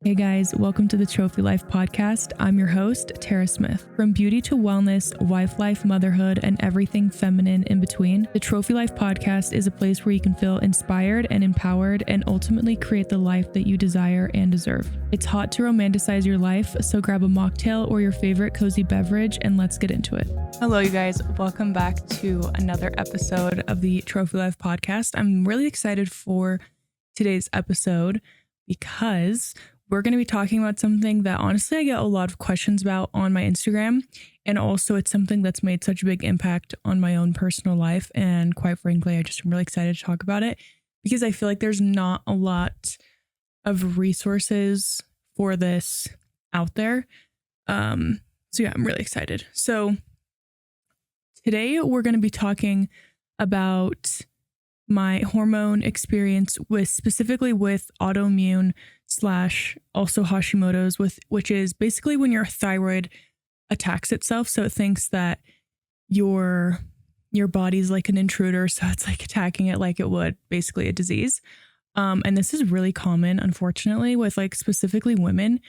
Hey guys, welcome to the Trophy Life podcast. I'm your host, Tara Smith. From beauty to wellness, wife life, motherhood, and everything feminine in between, the Trophy Life podcast is a place where you can feel inspired and empowered and ultimately create the life that you desire and deserve. It's hot to romanticize your life, so grab a mocktail or your favorite cozy beverage and let's get into it. Hello, you guys. Welcome back to another episode of the Trophy Life podcast. I'm really excited for today's episode because we're going to be talking about something that honestly I get a lot of questions about on my Instagram. And also it's something that's made such a big impact on my own personal life. And quite frankly, I just am really excited to talk about it because I feel like there's not a lot of resources for this out there. So yeah, I'm really excited. So today we're going to be talking about my hormone experience specifically with autoimmune / also Hashimoto's, which is basically when your thyroid attacks itself. So it thinks that your body's like an intruder. So it's like attacking it like it would basically a disease. And this is really common, unfortunately, with like specifically women.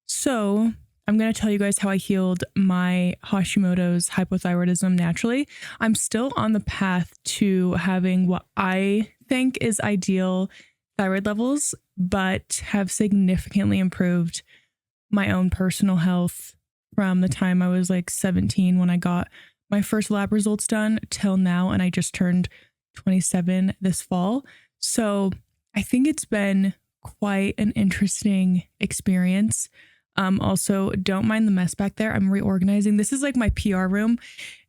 So I'm going to tell you guys how I healed my Hashimoto's hypothyroidism naturally. I'm still on the path to having what I think is ideal thyroid levels, but have significantly improved my own personal health from the time I was like 17 when I got my first lab results done till now. And I just turned 27 this fall. So I think it's been quite an interesting experience. Also, don't mind the mess back there. I'm reorganizing. This is like my PR room.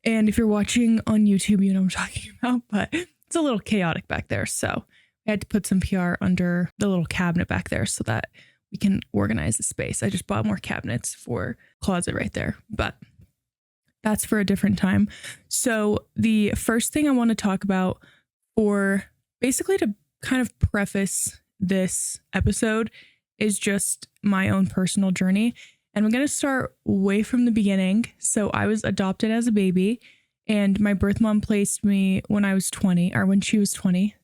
And if you're watching on YouTube, you know what I'm talking about, but it's a little chaotic back there. So I had to put some PR under the little cabinet back there so that we can organize the space. I just bought more cabinets for closet right there, but that's for a different time. So the first thing I want to talk about, for basically to kind of preface this episode, is just my own personal journey. And we're going to start way from the beginning. So I was adopted as a baby and my birth mom placed me when I was 20 or when she was 20.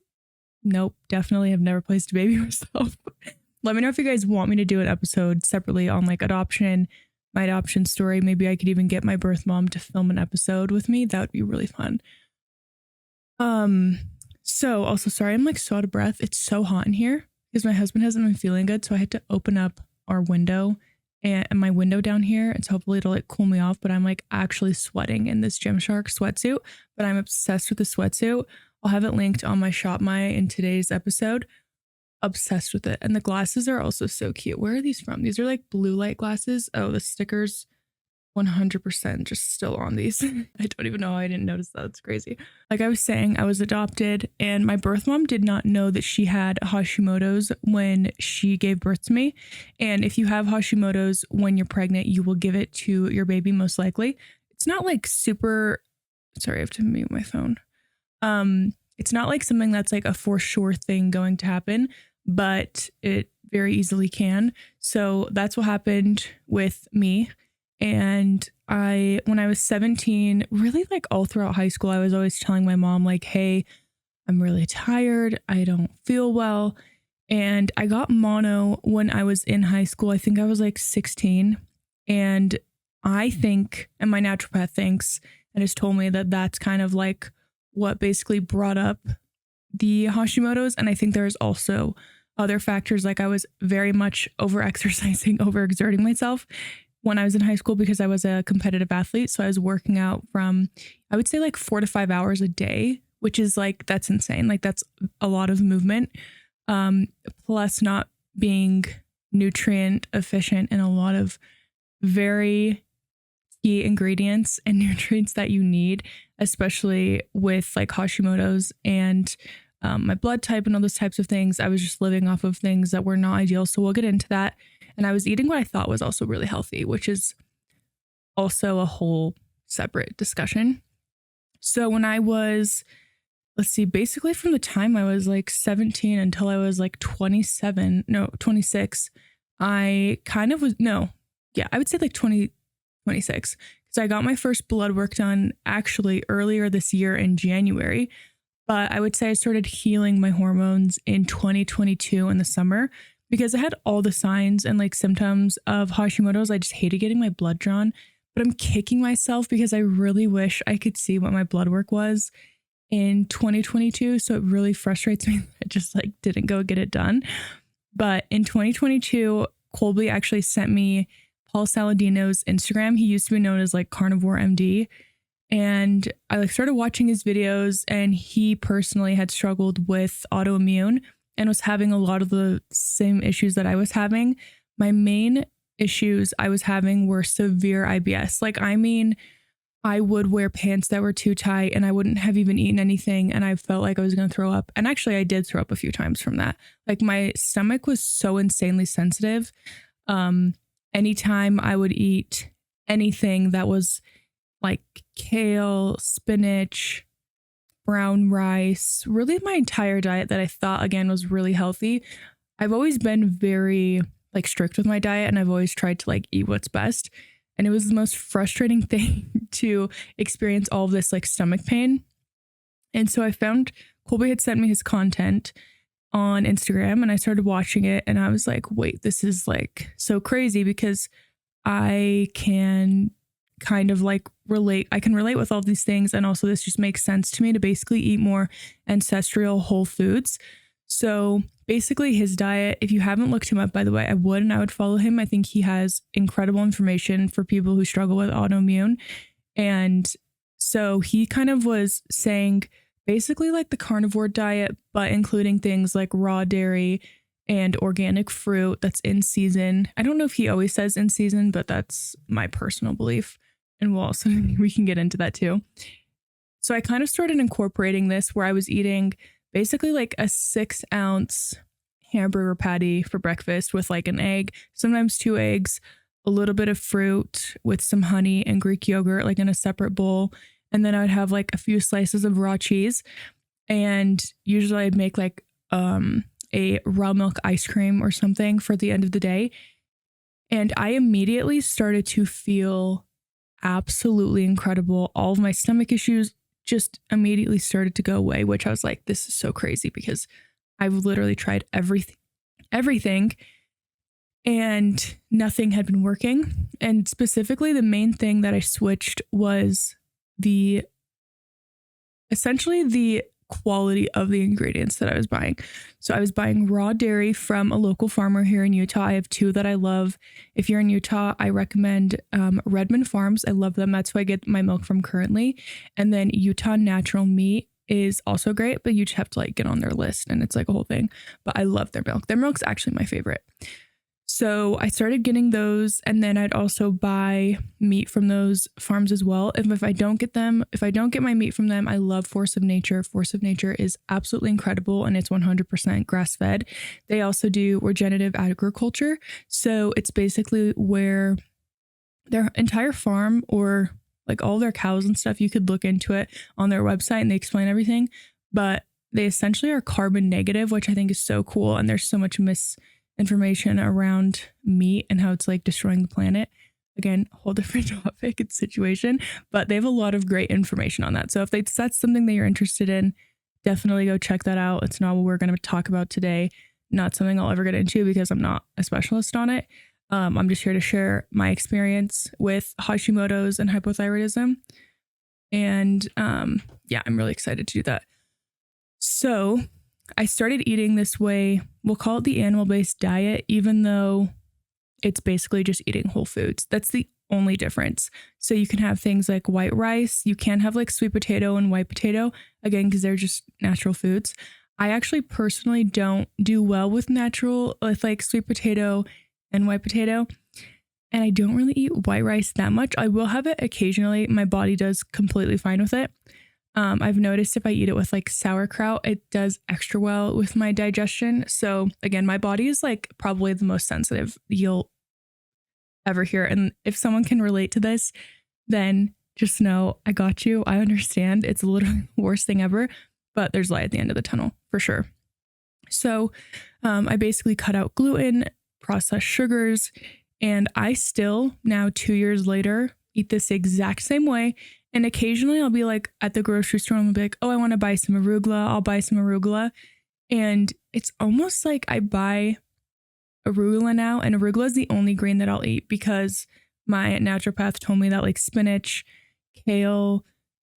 Nope, definitely have never placed a baby myself. Let me know if you guys want me to do an episode separately on like adoption, my adoption story. Maybe I could even get my birth mom to film an episode with me. That would be really fun. So also sorry, I'm like so out of breath. It's so hot in here because my husband hasn't been feeling good. So I had to open up our window and my window down here. And so hopefully it'll like cool me off, but I'm like actually sweating in this Gymshark sweatsuit, but I'm obsessed with the sweatsuit. I'll have it linked on my Shop My in today's episode. Obsessed with it. And the glasses are also so cute. Where are these from? These are like blue light glasses. Oh, the stickers 100% just still on these. I don't even know how I didn't notice that. It's crazy. Like I was saying, I was adopted and my birth mom did not know that she had Hashimoto's when she gave birth to me. And if you have Hashimoto's when you're pregnant, you will give it to your baby most likely. It's not like super, sorry, I have to mute my phone. It's not like something that's like a for sure thing going to happen, but it very easily can. So that's what happened with me. And when I was 17, really like all throughout high school, I was always telling my mom like, hey, I'm really tired. I don't feel well. And I got mono when I was in high school. I think I was like 16. And I think, and my naturopath thinks, and has told me that that's kind of like what basically brought up the Hashimoto's. And I think there's also other factors. Like I was very much overexercising, overexerting myself when I was in high school because I was a competitive athlete. So I was working out from, I would say like 4 to 5 hours a day, which is like, that's insane. Like that's a lot of movement. Plus not being nutrient efficient in a lot of very key ingredients and nutrients that you need, especially with like Hashimoto's and my blood type and all those types of things. I was just living off of things that were not ideal. So we'll get into that. And I was eating what I thought was also really healthy, which is also a whole separate discussion. So when I was, basically from the time I was like 17 until I was like 26, I kind of was, I would say like 26. So I got my first blood work done actually earlier this year in January. But I would say I started healing my hormones in 2022 in the summer because I had all the signs and like symptoms of Hashimoto's. I just hated getting my blood drawn, but I'm kicking myself because I really wish I could see what my blood work was in 2022. So it really frustrates me that I just like didn't go get it done. But in 2022, Colby actually sent me Paul Saladino's Instagram. He used to be known as like Carnivore MD. And I like started watching his videos, and he personally had struggled with autoimmune and was having a lot of the same issues that I was having. My main issues I was having were severe IBS. Like, I mean, I would wear pants that were too tight and I wouldn't have even eaten anything, and I felt like I was going to throw up. And actually I did throw up a few times from that. Like, my stomach was so insanely sensitive. Anytime I would eat anything that was like kale, spinach, brown rice, really my entire diet that I thought again was really healthy. I've always been very like strict with my diet, and I've always tried to like eat what's best. And it was the most frustrating thing to experience all of this like stomach pain. And so I found Colby had sent me his content on Instagram, and I started watching it, and I was like, wait, this is like so crazy, because I can kind of like relate. I can relate with all these things. And also this just makes sense to me to basically eat more ancestral whole foods. So basically his diet, if you haven't looked him up, by the way, I would follow him. I think he has incredible information for people who struggle with autoimmune. And so he kind of was saying basically like the carnivore diet, but including things like raw dairy and organic fruit that's in season. I don't know if he always says in season, but that's my personal belief. And we can get into that too. So I kind of started incorporating this, where I was eating basically like a 6-ounce hamburger patty for breakfast with like an egg, sometimes 2 eggs, a little bit of fruit with some honey and Greek yogurt, like in a separate bowl. And then I would have like a few slices of raw cheese. And usually I'd make like a raw milk ice cream or something for the end of the day. And I immediately started to feel absolutely incredible. All of my stomach issues just immediately started to go away, which I was like, this is so crazy, because I've literally tried everything and nothing had been working. And specifically the main thing that I switched was essentially the quality of the ingredients that I was buying. So I was buying raw dairy from a local farmer here in Utah. I have 2 that I love. If you're in Utah, I recommend Redmond Farms. I love them. That's who I get my milk from currently. And then Utah Natural Meat is also great, but you just have to like get on their list, and it's like a whole thing. But I love their milk. Their milk's actually my favorite. So I started getting those, and then I'd also buy meat from those farms as well. If I don't get my meat from them, I love Force of Nature. Force of Nature is absolutely incredible, and it's 100% grass fed. They also do regenerative agriculture. So it's basically where their entire farm, or like all their cows and stuff, you could look into it on their website and they explain everything, but they essentially are carbon negative, which I think is so cool. And there's so much misinformation around meat and how it's like destroying the planet. Again, a whole different topic and situation, but they have a lot of great information on that. So if that's something that you're interested in, definitely go check that out. It's not what we're going to talk about today. Not something I'll ever get into because I'm not a specialist on it. I'm just here to share my experience with Hashimoto's and hypothyroidism. And yeah, I'm really excited to do that. So I started eating this way. We'll call it the animal-based diet, even though it's basically just eating whole foods. That's the only difference. So you can have things like white rice. You can have like sweet potato and white potato, again, because they're just natural foods. I actually personally don't do well with like sweet potato and white potato. And I don't really eat white rice that much. I will have it occasionally. My body does completely fine with it. I've noticed if I eat it with like sauerkraut, it does extra well with my digestion. So again, my body is like probably the most sensitive you'll ever hear. And if someone can relate to this, then just know I got you. I understand. It's literally the worst thing ever, but there's light at the end of the tunnel for sure. So I basically cut out gluten, processed sugars, and I still now 2 years later eat this exact same way. And occasionally I'll be like at the grocery store and I'll be like, oh, I want to buy some arugula. I'll buy some arugula. And it's almost like I buy arugula now, and arugula is the only green that I'll eat because my naturopath told me that like spinach, kale,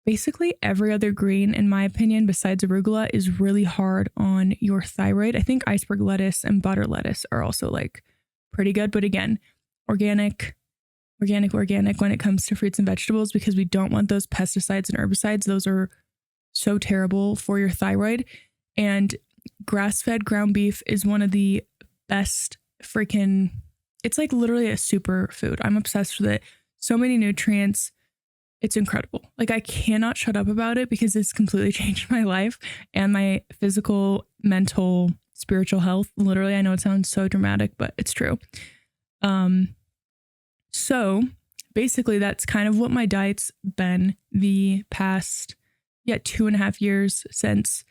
basically every other green, in my opinion, besides arugula, is really hard on your thyroid. I think iceberg lettuce and butter lettuce are also like pretty good. But again, organic when it comes to fruits and vegetables, because we don't want those pesticides and herbicides. Those are so terrible for your thyroid. And grass-fed ground beef is one of the best it's like literally a super food. I'm obsessed with it. So many nutrients. It's incredible. Like I cannot shut up about it because it's completely changed my life and my physical, mental, spiritual health. Literally, I know it sounds so dramatic, but it's true. So basically that's kind of what my diet's been the past, 2.5 years since,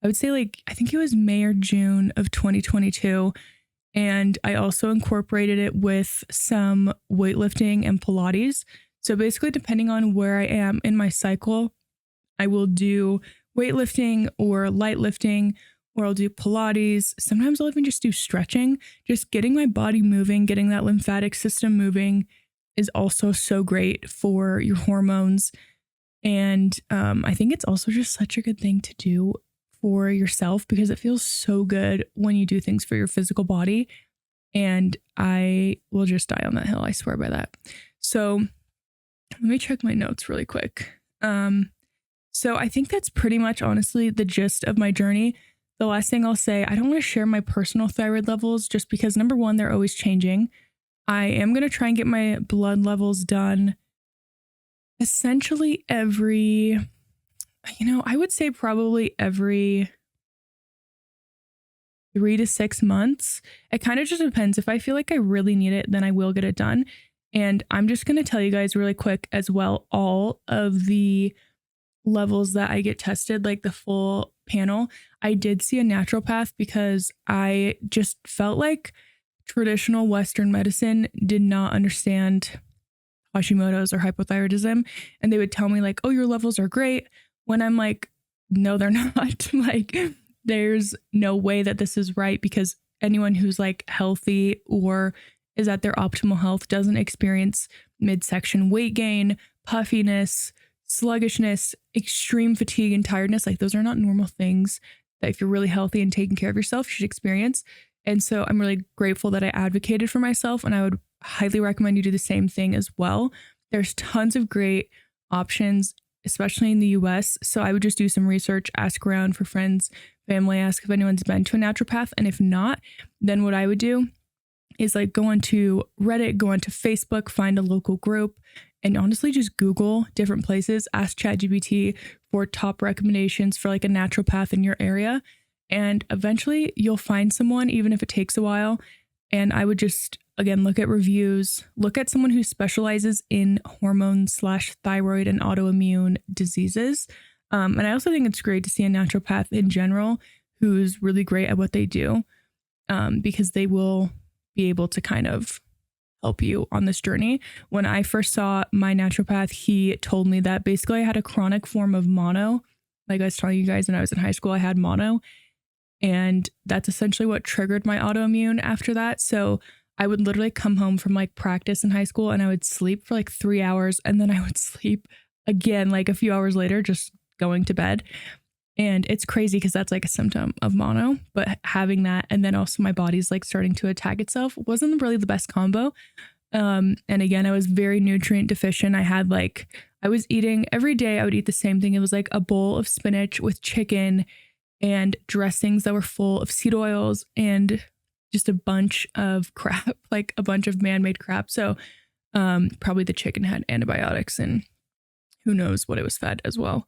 I would say like, I think it was May or June of 2022. And I also incorporated it with some weightlifting and Pilates. So basically, depending on where I am in my cycle, I will do weightlifting or light lifting, or I'll do Pilates. Sometimes I'll even just do stretching. Just getting my body moving, getting that lymphatic system moving is also so great for your hormones. And I think it's also just such a good thing to do for yourself because it feels so good when you do things for your physical body. And I will just die on that hill. I swear by that. So let me check my notes really quick. So I think that's pretty much honestly the gist of my journey. The last thing I'll say, I don't want to share my personal thyroid levels just because number one, they're always changing. I am going to try and get my blood levels done essentially I would say probably every 3 to 6 months. It kind of just depends. If I feel like I really need it, then I will get it done. And I'm just going to tell you guys really quick as well, all of the levels that I get tested, like the full panel. I did see a naturopath because I just felt like traditional Western medicine did not understand hashimoto's or hypothyroidism. And they would tell me like, oh, your levels are great. When I'm like, no, they're not. Like, there's no way that this is right because anyone who's like healthy or is at their optimal health doesn't experience midsection weight gain, puffiness, sluggishness, extreme fatigue and tiredness. Like those are not normal things that if you're really healthy and taking care of yourself, you should experience. And so I'm really grateful that I advocated for myself, and I would highly recommend you do the same thing as well. There's tons of great options, especially in the US. So I would just do some research, ask around for friends, family, ask if anyone's been to a naturopath. And if not, then what I would do is like go onto Reddit, go onto Facebook, find a local group, and honestly just Google different places, ask ChatGPT for top recommendations for like a naturopath in your area. And eventually you'll find someone, even if it takes a while. And I would just, again, look at reviews, look at someone who specializes in hormone/thyroid and autoimmune diseases. And I also think it's great to see a naturopath in general who's really great at what they do, because they will be able to kind of help you on this journey. When I first saw my naturopath, he told me that basically I had a chronic form of mono. Like I was telling you guys when I was in high school, I had mono. And that's essentially what triggered my autoimmune after that. So I would literally come home from like practice in high school and I would sleep for like 3 hours, and then I would sleep again like a few hours later, just going to bed. And it's crazy because that's like a symptom of mono, but having that and then also my body's like starting to attack itself wasn't really the best combo. And again, I was very nutrient deficient. I was eating every day. I would eat the same thing. It was like a bowl of spinach with chicken and dressings that were full of seed oils and just a bunch of crap, like a bunch of man-made crap. So probably the chicken had antibiotics and who knows what it was fed as well.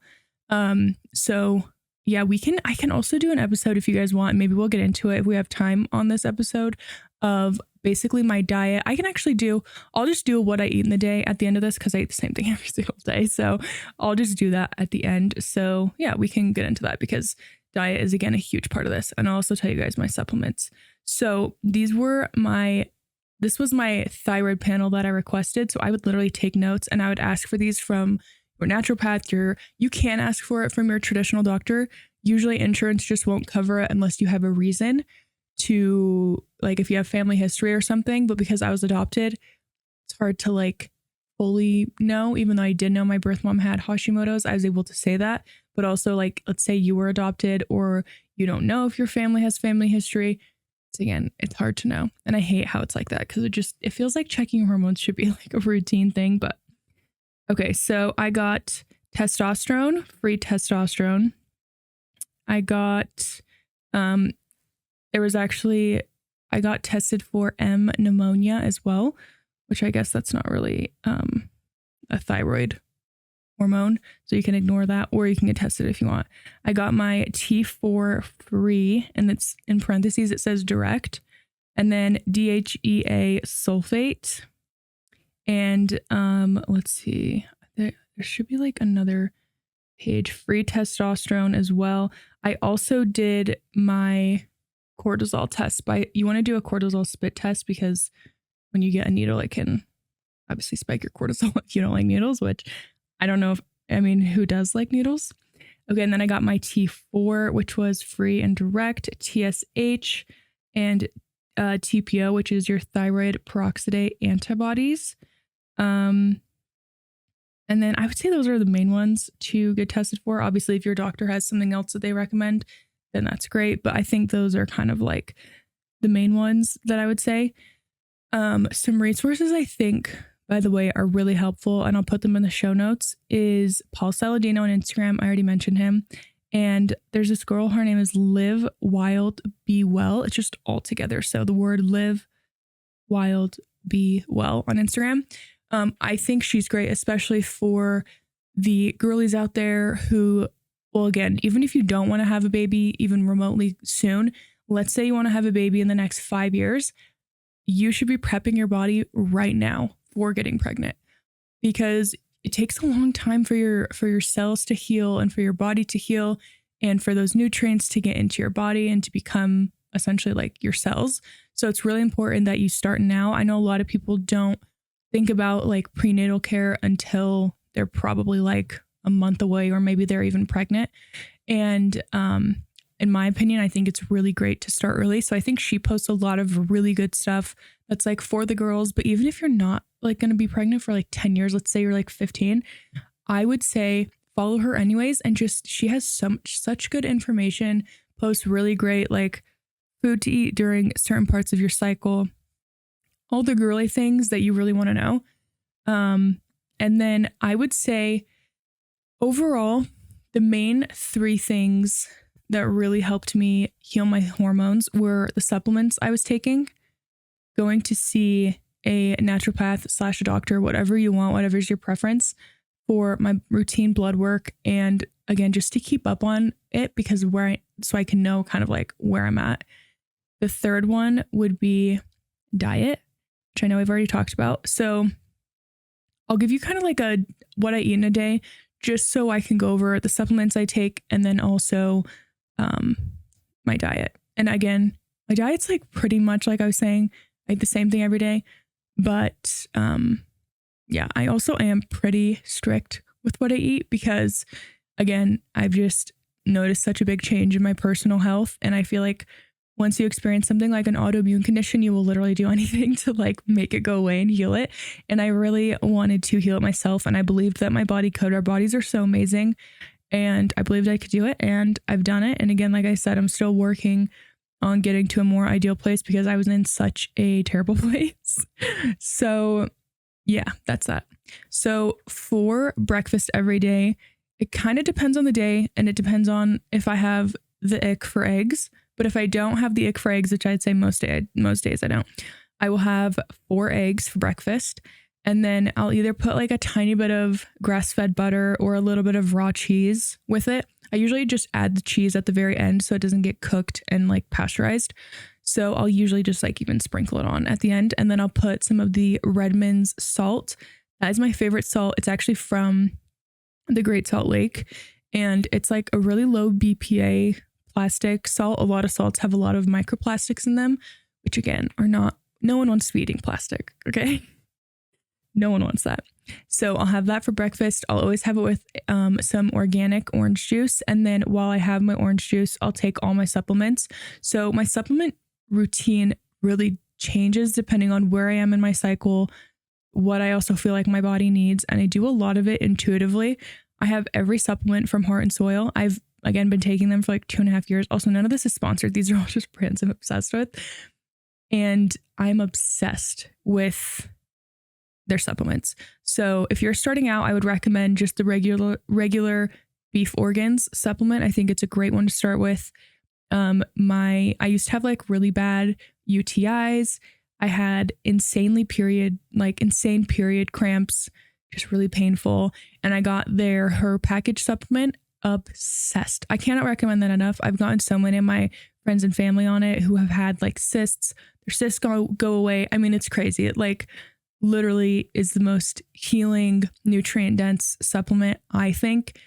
So yeah, I can also do an episode if you guys want. Maybe we'll get into it if we have time on this episode of basically my diet. I'll just do what I eat in the day at the end of this because I eat the same thing every single day. So I'll just do that at the end. So yeah, we can get into that because diet is again a huge part of this. And I'll also tell you guys my supplements. So this was my thyroid panel that I requested. So I would literally take notes and I would ask for these from your naturopath. You can ask for it from your traditional doctor. Usually insurance just won't cover it unless you have a reason to like if you have family history or something, but because I was adopted, it's hard to like fully know. Even though I did know my birth mom had Hashimoto's, I was able to say that. But also, like, let's say you were adopted or you don't know if your family has family history. Again, it's hard to know. And I hate how it's like that because it feels like checking hormones should be like a routine thing. But okay, so I got testosterone, free testosterone. I got, I got tested for pneumonia as well, which I guess that's not really a thyroid hormone. So you can ignore that, or you can get tested if you want. I got my T4 free, and it's in parentheses, it says direct, and then DHEA sulfate. And let's see, there should be like another page, free testosterone as well. I also did my cortisol test. You want to do a cortisol spit test because when you get a needle, it can obviously spike your cortisol if you don't like needles, which I don't know who does like needles? Okay, and then I got my T4, which was free and direct, TSH, and TPO, which is your thyroid peroxidase antibodies. And then I would say those are the main ones to get tested for. Obviously, if your doctor has something else that they recommend, then that's great. But I think those are kind of like the main ones that I would say. Some resources I think, by the way, are really helpful, and I'll put them in the show notes, is Paul Saladino on Instagram. I already mentioned him. And there's this girl, her name is Live Wild Be Well. It's just all together. So the word Live Wild Be Well on Instagram. I think she's great, especially for the girlies out there who, well, again, even if you don't want to have a baby, even remotely soon, let's say you want to have a baby in the next 5 years, you should be prepping your body right now for getting pregnant, because it takes a long time for your cells to heal and for your body to heal and for those nutrients to get into your body and to become essentially like your cells. So it's really important that you start now. I know a lot of people don't think about like prenatal care until they're probably like a month away, or maybe they're even pregnant. And in my opinion, I think it's really great to start early. So I think she posts a lot of really good stuff that's like for the girls. But even if you're not like going to be pregnant for like 10 years, let's say you're like 15, I would say follow her anyways. And just, she has such good information, posts really great like food to eat during certain parts of your cycle, all the girly things that you really want to know. And then I would say overall, the main 3 things that really helped me heal my hormones were the supplements I was taking, going to see a naturopath / a doctor, whatever you want, whatever's your preference, for my routine blood work. And again, just to keep up on it, because so I can know kind of like where I'm at. The third one would be diet, which I know I've already talked about. So I'll give you kind of like what I eat in a day, just so I can go over the supplements I take, and then also my diet. And again, my diet's like pretty much like I was saying, I eat the same thing every day. But yeah, I also am pretty strict with what I eat, because again, I've just noticed such a big change in my personal health. And I feel like once you experience something like an autoimmune condition, you will literally do anything to like make it go away and heal it. And I really wanted to heal it myself. And I believed that my body could. Our bodies are so amazing. And I believed I could do it. And I've done it. And again, like I said, I'm still working on getting to a more ideal place, because I was in such a terrible place. So yeah, that's that. So for breakfast every day, it kind of depends on the day, and it depends on if I have the ick for eggs. But if I don't have the ick for eggs, which I'd say most days I don't, I will have 4 eggs for breakfast. And then I'll either put like a tiny bit of grass-fed butter or a little bit of raw cheese with it. I usually just add the cheese at the very end so it doesn't get cooked and like pasteurized. So I'll usually just like even sprinkle it on at the end. And then I'll put some of the Redmond's salt. That is my favorite salt. It's actually from the Great Salt Lake. And it's like a really low BPA plastic salt. A lot of salts have a lot of microplastics in them, which again are not, no one wants to be eating plastic, okay? No one wants that. So I'll have that for breakfast. I'll always have it with some organic orange juice. And then while I have my orange juice, I'll take all my supplements. So my supplement routine really changes depending on where I am in my cycle, what I also feel like my body needs. And I do a lot of it intuitively. I have every supplement from Heart and Soil. I've, again, been taking them for like 2.5 years. Also, none of this is sponsored. These are all just brands I'm obsessed with. And I'm obsessed with their supplements. So if you're starting out, I would recommend just the regular beef organs supplement. I think it's a great one to start with. I used to have like really bad UTIs. I had insane period cramps, just really painful. And I got their Her Package supplement. Obsessed. I cannot recommend that enough. I've gotten so many of my friends and family on it who have had like cysts. Their cysts go away. I mean, it's crazy. It like literally is the most healing, nutrient dense supplement I think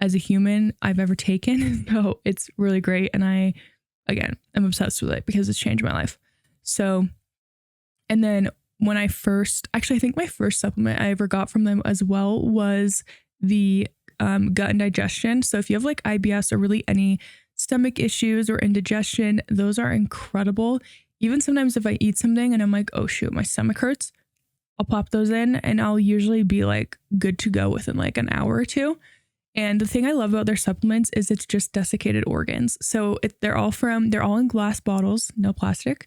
as a human I've ever taken. So it's really great. And I'm obsessed with it because it's changed my life. So, and then when I think my first supplement I ever got from them as well was the gut and digestion. So if you have like IBS or really any stomach issues or indigestion, those are incredible. Even sometimes if I eat something and I'm like, oh shoot, my stomach hurts, I'll pop those in and I'll usually be like good to go within like an hour or two. And the thing I love about their supplements is it's just desiccated organs. So they're all in glass bottles, no plastic.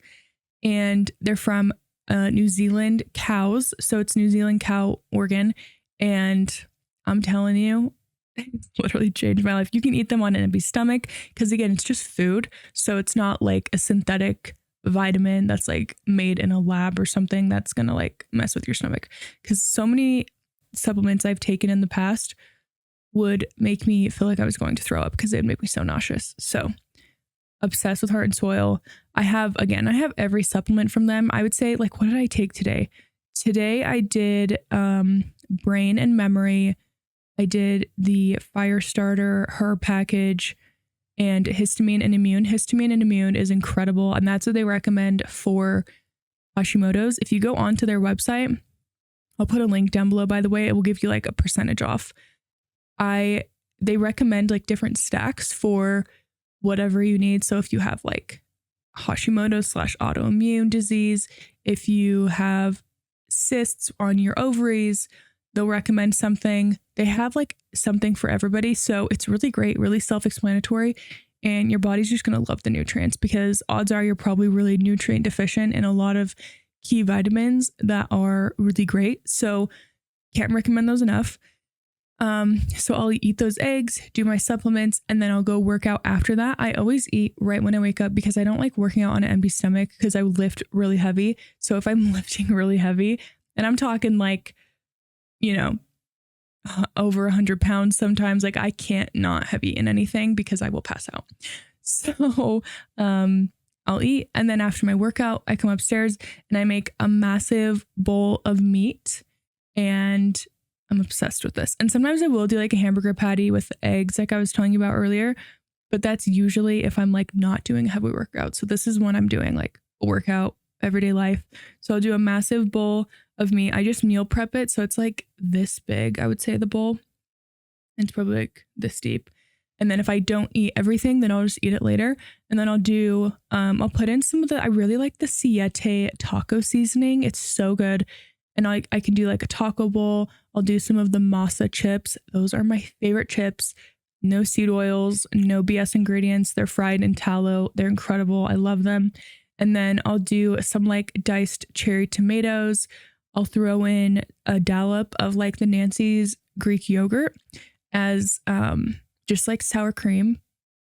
And they're from New Zealand cows. So it's New Zealand cow organ. And I'm telling you, it's literally changed my life. You can eat them on an empty stomach because again, it's just food. So it's not like a synthetic vitamin that's like made in a lab or something that's going to like mess with your stomach. Because so many supplements I've taken in the past would make me feel like I was going to throw up because it would make me so nauseous. So obsessed with Heart and Soil. I have every supplement from them. I would say like, what did I take today? Today I did brain and memory. I did the Fire Starter, Her Package, and Histamine and Immune. Histamine and Immune is incredible, and that's what they recommend for Hashimoto's. If you go onto their website, I'll put a link down below, by the way, it will give you like a percentage off. They recommend like different stacks for whatever you need. So if you have like Hashimoto/autoimmune disease, if you have cysts on your ovaries, they'll recommend something. They have like something for everybody. So it's really great, really self-explanatory. And your body's just going to love the nutrients because odds are you're probably really nutrient deficient in a lot of key vitamins that are really great. So can't recommend those enough. So I'll eat those eggs, do my supplements, and then I'll go work out after that. I always eat right when I wake up because I don't like working out on an empty stomach because I lift really heavy. So if I'm lifting really heavy, and I'm talking like, over 100 pounds sometimes, like I can't not have eaten anything because I will pass out. So I'll eat, and then after my workout, I come upstairs and I make a massive bowl of meat, and I'm obsessed with this. And sometimes I will do like a hamburger patty with eggs like I was telling you about earlier, but that's usually if I'm like not doing a heavy workout. So this is when I'm doing like a workout, everyday life. So I'll do a massive bowl of meat. I just meal prep it. So it's like this big, I would say, the bowl. And it's probably like this deep. And then if I don't eat everything, then I'll just eat it later. And then I'll put in some of I really like the Siete taco seasoning. It's so good. And I can do like a taco bowl. I'll do some of the masa chips. Those are my favorite chips. No seed oils, no BS ingredients. They're fried in tallow. They're incredible. I love them. And then I'll do some like diced cherry tomatoes. I'll throw in a dollop of like the Nancy's Greek yogurt as just like sour cream,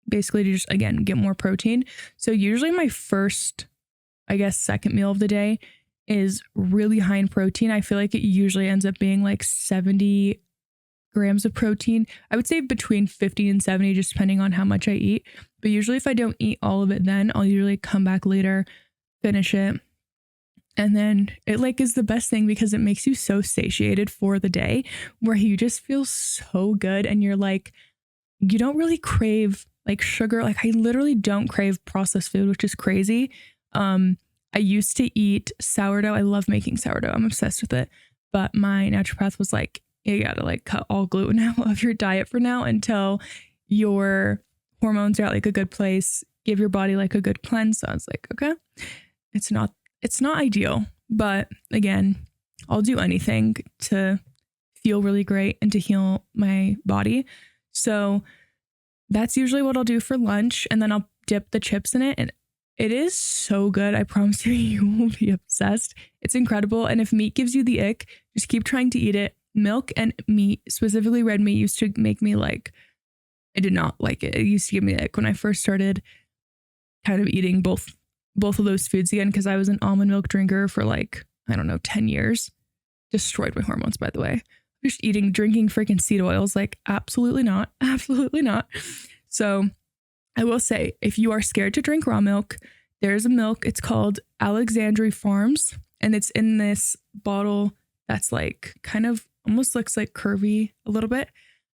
basically to just, again, get more protein. So usually my first, second meal of the day is really high in protein. I feel like it usually ends up being like 70 grams of protein. I would say between 50 and 70, just depending on how much I eat. But usually if I don't eat all of it, then I'll usually come back later, finish it. And then it like is the best thing because it makes you so satiated for the day where you just feel so good. And you're like, you don't really crave like sugar. Like I literally don't crave processed food, which is crazy. I used to eat sourdough. I love making sourdough. I'm obsessed with it. But my naturopath was like, you gotta like cut all gluten out of your diet for now until your hormones are at like a good place. Give your body like a good cleanse. So I was like, okay. it's not ideal, but again, I'll do anything to feel really great and to heal my body. So that's usually what I'll do for lunch. And then I'll dip the chips in it. And it is so good. I promise you, you will be obsessed. It's incredible. And if meat gives you the ick, just keep trying to eat it. Milk and meat, specifically red meat, used to make me like, I did not like it. It used to give me the ick when I first started kind of eating both of those foods again, because I was an almond milk drinker for like, I don't know, 10 years. Destroyed my hormones, by the way. Just drinking freaking seed oils, like absolutely not. Absolutely not. So I will say, if you are scared to drink raw milk, there's a milk. It's called Alexandria Farms, and it's in this bottle that's like kind of almost looks like curvy a little bit.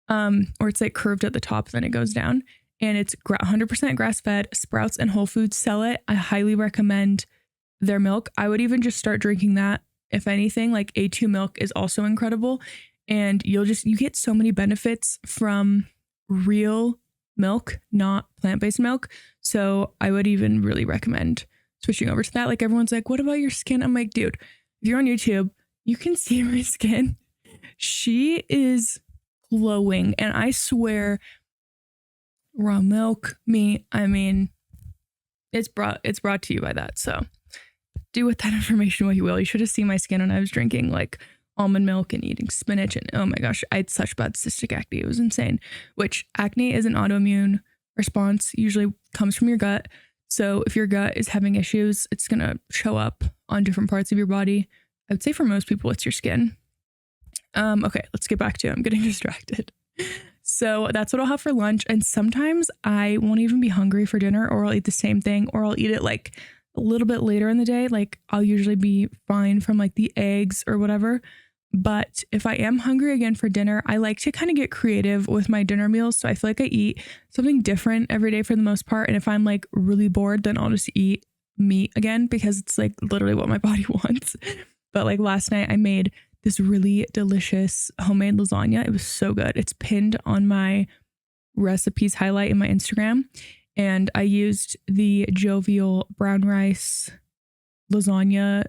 Or it's like curved at the top, then it goes down, and it's 100% grass fed. Sprouts and Whole Foods sell it. I highly recommend their milk. I would even just start drinking that. If anything, like A2 milk is also incredible, and you get so many benefits from real milk, not plant-based milk. So I would even really recommend switching over to that. Like everyone's like, what about your skin? I'm like, dude, if you're on YouTube, you can see my skin. She is glowing, and I swear, raw milk, meat, I mean, it's brought to you by that. So do with that information what you will. You should have seen my skin when I was drinking like almond milk and eating spinach, and oh my gosh, I had such bad cystic acne. It was insane. Which acne is an autoimmune response, usually comes from your gut. So if your gut is having issues, it's gonna show up on different parts of your body. I would say for most people, it's your skin. Okay, let's get back to it. I'm getting distracted. So that's what I'll have for lunch. And sometimes I won't even be hungry for dinner, or I'll eat the same thing, or I'll eat it like a little bit later in the day. Like I'll usually be fine from like the eggs or whatever. But if I am hungry again for dinner, I like to kind of get creative with my dinner meals. So I feel like I eat something different every day for the most part. And if I'm like really bored, then I'll just eat meat again, because it's like literally what my body wants. But like last night I made this really delicious homemade lasagna. It was so good. It's pinned on my recipes highlight in my Instagram. And I used the Jovial brown rice lasagna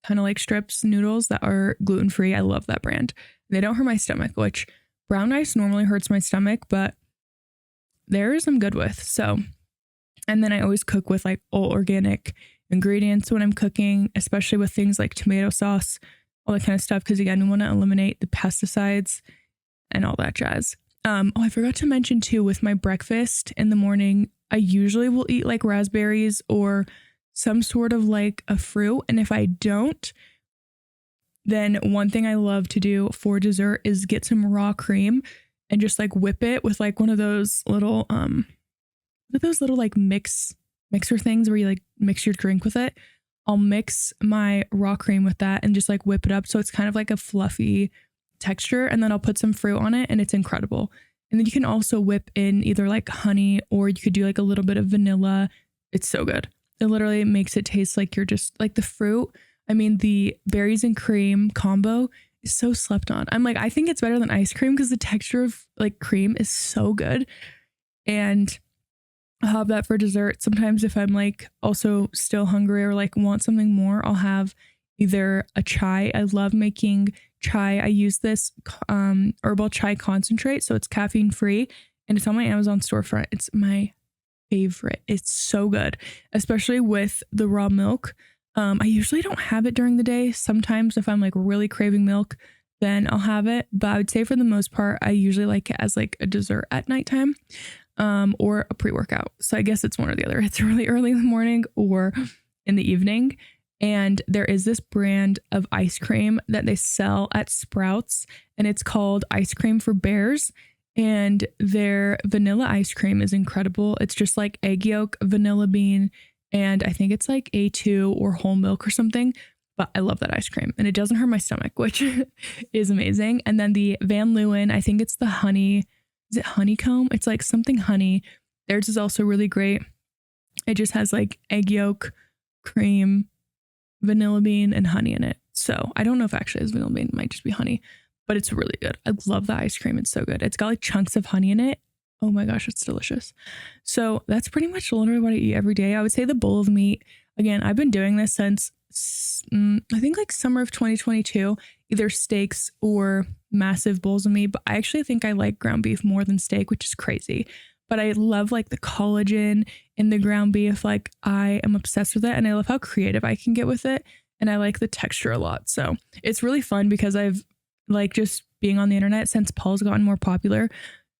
kind of like strips noodles that are gluten-free. I love that brand. They don't hurt my stomach, which brown rice normally hurts my stomach, but theirs I'm good with. So, and then I always cook with like all organic ingredients when I'm cooking, especially with things like tomato sauce, all that kind of stuff. Because again, we want to eliminate the pesticides and all that jazz. I forgot to mention too, with my breakfast in the morning, I usually will eat like raspberries or some sort of like a fruit. And if I don't, then one thing I love to do for dessert is get some raw cream and just like whip it with like one of those little like mixer things where you like mix your drink with it. I'll mix my raw cream with that and just like whip it up so it's kind of like a fluffy texture, and then I'll put some fruit on it, and it's incredible. And then you can also whip in either like honey, or you could do like a little bit of vanilla. It's so good. It literally makes it taste like you're just like the fruit. I mean, the berries and cream combo is so slept on. I'm like, I think it's better than ice cream because the texture of like cream is so good. And I'll have that for dessert. Sometimes if I'm like also still hungry or like want something more, I'll have either a chai. I love making chai. I use this herbal chai concentrate, so it's caffeine free, and it's on my Amazon storefront. It's my favorite. It's so good, especially with the raw milk. I usually don't have it during the day. Sometimes if I'm like really craving milk, then I'll have it. But I would say for the most part, I usually like it as like a dessert at nighttime, or a pre-workout. So I guess it's one or the other. It's really early in the morning or in the evening. And there is this brand of ice cream that they sell at Sprouts, and it's called Ice Cream for Bears. And their vanilla ice cream is incredible. It's just like egg yolk, vanilla bean, and I think it's like A2 or whole milk or something. But I love that ice cream, and it doesn't hurt my stomach, which is amazing. And then the Van Leeuwen, I think it's the honey. Is it honeycomb? It's like something honey. Theirs is also really great. It just has like egg yolk, cream, vanilla bean, and honey in it. So I don't know if it actually has vanilla bean. It might just be honey, but it's really good. I love the ice cream. It's so good. It's got like chunks of honey in it. Oh my gosh, it's delicious. So that's pretty much literally what I eat every day. I would say the bowl of meat. Again, I've been doing this since I think like summer of 2022, either steaks or massive bowls of meat. But I actually think I like ground beef more than steak, which is crazy. But I love like the collagen in the ground beef. Like I am obsessed with it, and I love how creative I can get with it. And I like the texture a lot. So it's really fun because I've like just being on the internet since Paul's gotten more popular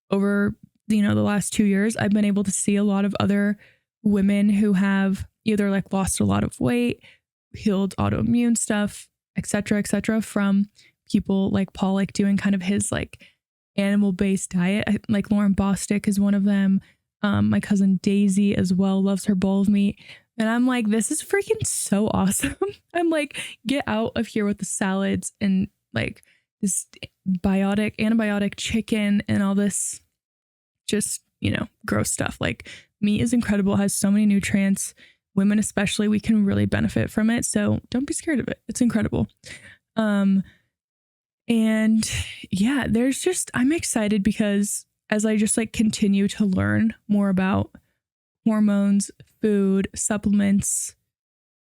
over the last 2 years. I've been able to see a lot of other women who have either like lost a lot of weight, healed autoimmune stuff, etc., from people like Paul, like doing kind of his like animal-based diet. Like Lauren Bostick is one of them. My cousin Daisy as well loves her bowl of meat. And I'm like, this is freaking so awesome. I'm like, get out of here with the salads and like this antibiotic chicken and all this just, gross stuff. Like meat is incredible. It has so many nutrients. Women especially, we can really benefit from it. So don't be scared of it. It's incredible. And yeah, I'm excited because as I just like continue to learn more about hormones, food, supplements,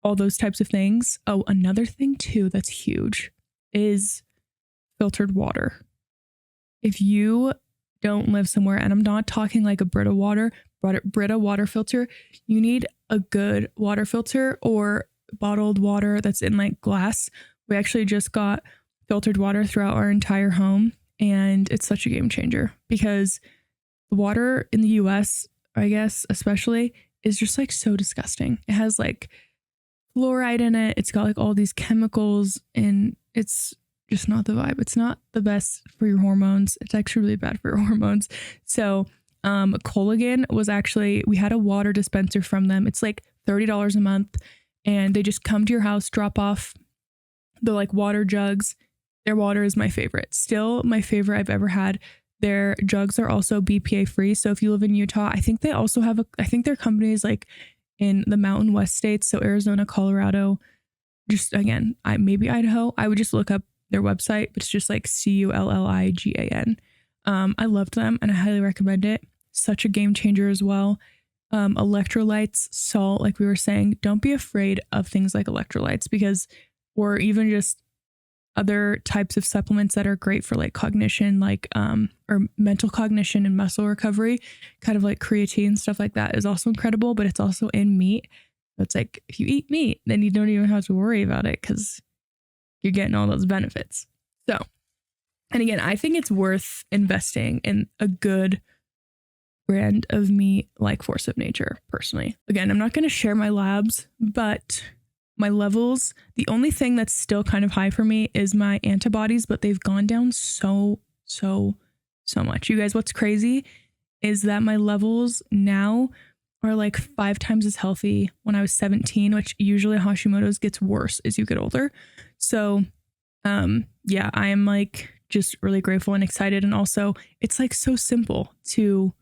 all those types of things. Oh, another thing too that's huge is filtered water. If you don't live somewhere, and I'm not talking like a Brita water filter, you need a good water filter or bottled water that's in like glass. We actually just got filtered water throughout our entire home, and it's such a game changer because the water in the US, I guess especially, is just like so disgusting. It has like fluoride in it. It's got like all these chemicals, and it's just not the vibe. It's not the best for your hormones. It's actually really bad for your hormones. So Collagen was actually, we had a water dispenser from them. It's like $30 a month, and they just come to your house, drop off the like water jugs. Their water is my favorite. Still my favorite I've ever had. Their jugs are also BPA free. So if you live in Utah, I think they also have I think their company is like in the Mountain West states. So Arizona, Colorado, just again, maybe Idaho. I would just look up their website, but it's just like CULLIGAN. I loved them and I highly recommend it. Such a game changer as well. Electrolytes, salt, like we were saying, don't be afraid of things like electrolytes or even just other types of supplements that are great for like cognition, like or mental cognition and muscle recovery, kind of like creatine, stuff like that is also incredible, but it's also in meat. It's like if you eat meat, then you don't even have to worry about it because you're getting all those benefits. So, and again, I think it's worth investing in a good brand of meat like Force of Nature, personally. Again, I'm not going to share my labs, but my levels, the only thing that's still kind of high for me is my antibodies, but they've gone down so much. You guys, what's crazy is that my levels now are like 5 times as healthy when I was 17, which usually Hashimoto's gets worse as you get older. So, yeah, I am like just really grateful and excited. And also it's like so simple to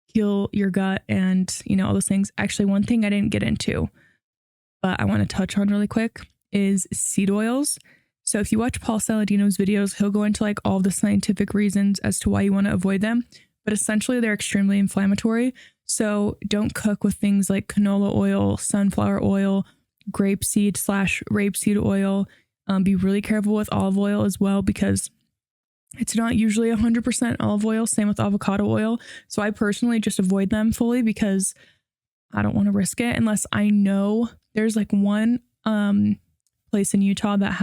heal your gut and, all those things. Actually, one thing I didn't get into, but I want to touch on really quick is seed oils. So if you watch Paul Saladino's videos, he'll go into like all the scientific reasons as to why you want to avoid them, but essentially they're extremely inflammatory. So don't cook with things like canola oil, sunflower oil, grapeseed/rapeseed oil. Be really careful with olive oil as well, because it's not usually 100% olive oil. Same with avocado oil. So I personally just avoid them fully because I don't want to risk it unless I know there's like one place in Utah that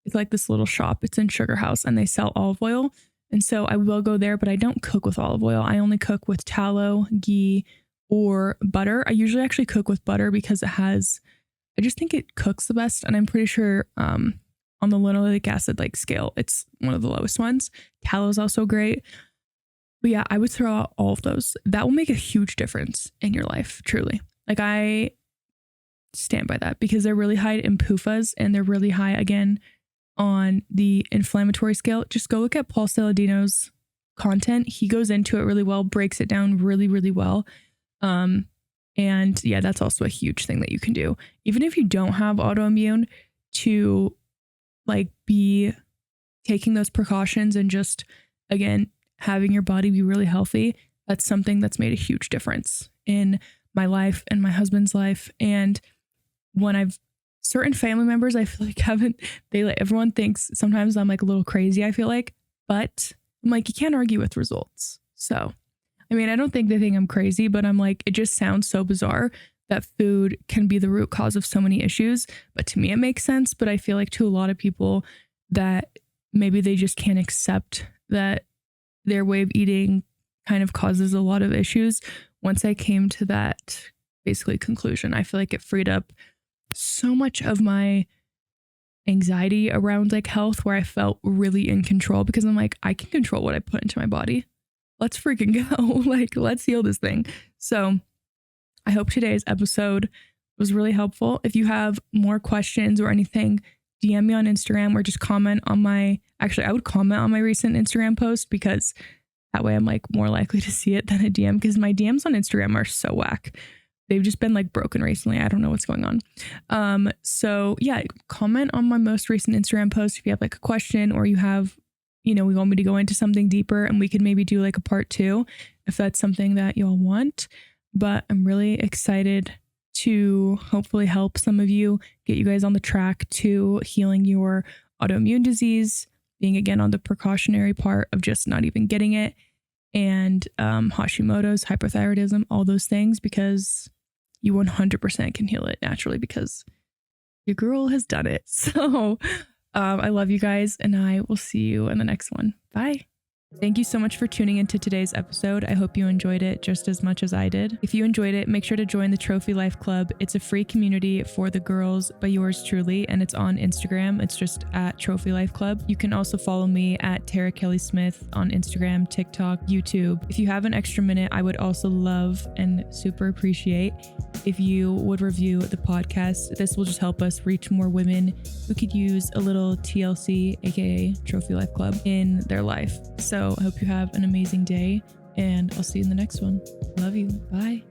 it's like this little shop. It's in Sugar House and they sell olive oil. And so I will go there, but I don't cook with olive oil. I only cook with tallow, ghee, or butter. I usually actually cook with butter because I just think it cooks the best. And I'm pretty sure on the linoleic acid like scale, it's one of the lowest ones. Tallow is also great. But yeah, I would throw out all of those. That will make a huge difference in your life, truly. Like I stand by that because they're really high in PUFAs and they're really high again on the inflammatory scale. Just go look at Paul Saladino's content. He goes into it really well, breaks it down really, really well. And yeah, that's also a huge thing that you can do. Even if you don't have autoimmune, to like be taking those precautions and just, again, having your body be really healthy, that's something that's made a huge difference in my life and my husband's life. And when certain family members, I feel like everyone thinks sometimes I'm like a little crazy, I feel like, but I'm like, you can't argue with results. So, I mean, I don't think they think I'm crazy, but I'm like, it just sounds so bizarre that food can be the root cause of so many issues. But to me, it makes sense. But I feel like to a lot of people that maybe they just can't accept that their way of eating kind of causes a lot of issues. Once I came to that basically conclusion, I feel like it freed up so much of my anxiety around like health, where I felt really in control, because I'm like, I can control what I put into my body. Let's freaking go. Like, let's heal this thing. So I hope today's episode was really helpful. If you have more questions or anything, DM me on Instagram or just comment on I would comment on my recent Instagram post, because that way I'm like more likely to see it than a DM, because my DMs on Instagram are so whack. They've just been like broken recently. I don't know what's going on. So yeah, comment on my most recent Instagram post if you have like a question, or you have, we want me to go into something deeper, and we could maybe do like a part 2 if that's something that y'all want. But I'm really excited to hopefully help some of you, get you guys on the track to healing your autoimmune disease, being again on the precautionary part of just not even getting it, and Hashimoto's, hypothyroidism, all those things, because you 100% can heal it naturally, because your girl has done it. So I love you guys, and I will see you in the next one. Bye. Thank you so much for tuning into today's episode. I hope you enjoyed it just as much as I did. If you enjoyed it, make sure to join the Trophy Life Club. It's a free community for the girls by yours truly, and it's on Instagram. It's just at Trophy Life Club. You can also follow me at Tara Kelly Smith on Instagram, TikTok, YouTube. If you have an extra minute, I would also love and super appreciate if you would review the podcast. This will just help us reach more women who could use a little TLC, aka Trophy Life Club, in their life. So I hope you have an amazing day, and I'll see you in the next one. Love you. Bye.